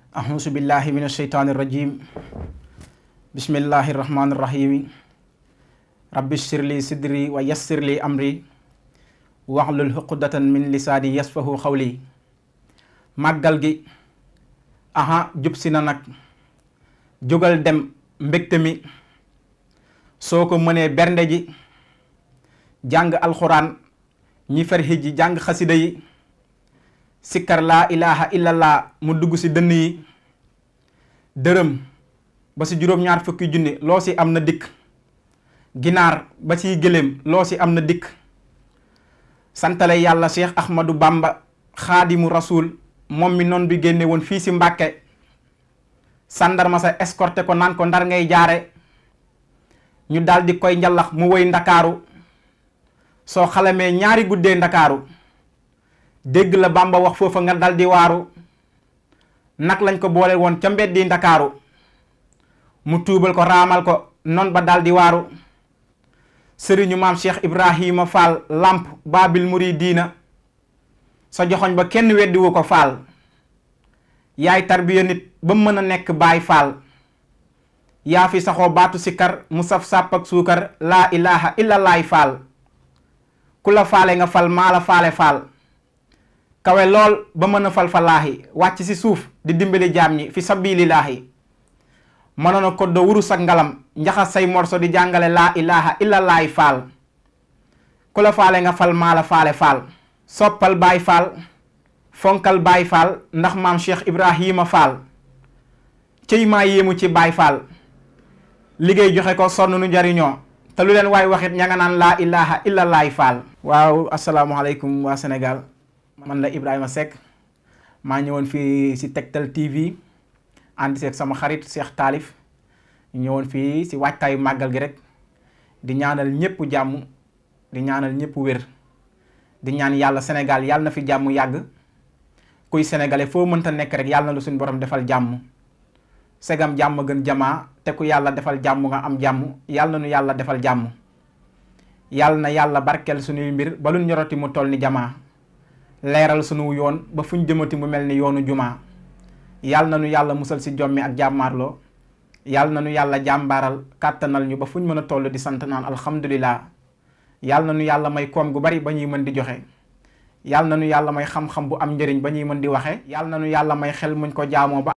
أعوذ بالله من الشيطان الرجيم بسم الله الرحمن الرحيم رب اشرح لي صدري ويسر لي أمري واحلل عقدة من لساني يفقهوا قولي màggal gi jub si na nag jógal dem mbégte mi soo ko mënee bernde ji jàng alxuraan ñi ferxi ji jàng xasida yi sikkar laa ilaha illallah mu dugg si dënn yi dërëm ba si juróom-ñaar fukki junni loo si am na dikk ginaar ba si gëléem loo si am na dikk santale yàlla Cheikh Ahmadou Bamba xaadimu rasul moom mi noon bi génne woon fii si Mbàkke sàndarma sa escorté ko naan ko ndar ngay jaare ñu daal di koy njalax mu woy ndakaaru soo xalamee ñaari guddee ndakaaru dégg la Bamba wax foofa nga dal di waaru nag lañ ko boole woon ca mbeddi ndakaaru mu tuubal ko raamal ko noon ba dal di waaru sëriñu maam Cheikh Ibrahima Fall lamp baabil muridiina sa joxoñ ba kenn weddiwu ko faal yaay tarbiya nit ba mën a nekk baay faal yaa fi saxoo baatu sikkar mu saf sàpp ak suukar laa ilaha illallaay faal ku la faale nga fal maa la faale faal kawe lool ba mën a fal falaahi wàcc si suuf di dimbali jaam ñi fi sabilillaahi mënoon a koddo wurus ak ngalam njaxas say morso di jàngale laa ilaha illallaay faal ku la faale nga fal maa la faale faal soppal baay faal fonkal baay faal ndax maam Cheikh Ibrahima Fall cëy maa yéemu ci baay faal liggéey joxe ko sonn nu njariñoo te lu leen waay waxit ña nga naan laa ilaha illallaay faal waaw asalaamaaleykum waa Sénégal man la Ibrahima Seck maa ñëwoon fii si Tektal TV ànd seeg sama xarit Cheikh Taalif ñëwoon fii si waajtaayu màggal gi rek di ñaanal ñëpp jàmm di ñaanal ñëpp wér di ñaan yàlla Sénégal yàlla na fi jàmm yàgg kuy sénégalais foo mënta nekk rek yàlla na lu suñu borom defal jàmm segam jàmm gën jamaa te ku yàlla defal jàmm nga am jàmm yàlla na nu yàlla defal jàmm yàlla na yàlla barkeel suñuy mbir ba lu ñoroti mu toll ni jamaa leeral sunu yoon ba fuñ jëmati mu mel ni yoonu jumaa yàlla na nu yàlla musal si jommi ak jàmmaarloo yàlla na nu yàlla jàmbaaral kàttanal ñu ba fuñ mën a toll di sant naan alhamdulillah yàlla na nu yàlla may koom gu bari ba ñuy mën di joxe yàlla na nu yàlla may xam-xam bu am njëriñ ba ñuy mën di waxe yàlla na nu yàlla may xel muñ ko jaamoo ba